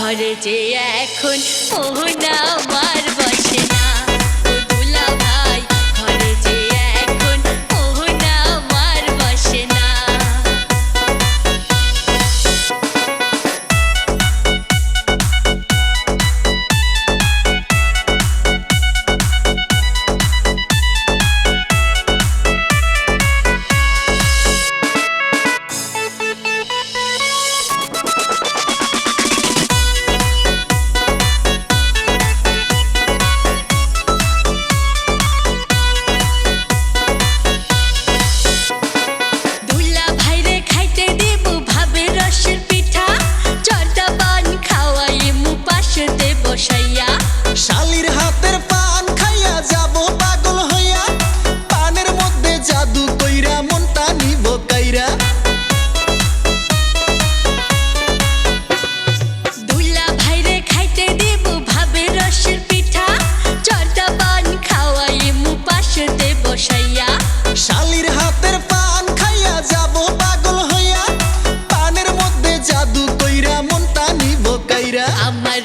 ঘরে যে এখন মোহনা আমার বসে না। ও দুলা ভাই ঘরে যে এখন মোহনা আমার বসে না। শালির হাতের পান খাইয়া যাব পাগল হইয়া, পানের মধ্যে জাদু কইরা মনটা নিব কাইরা। দুলা ভাইরে খাইতে দিব ভাবে রসের পিঠা, জর্দা পান খাওয়াইমু পাশেতে বসাইয়া। শালির হাতের পান খাইয়া যাব পাগল হইয়া, পানের মধ্যে জাদু কইরা মনটা নিব কাইরা। আমার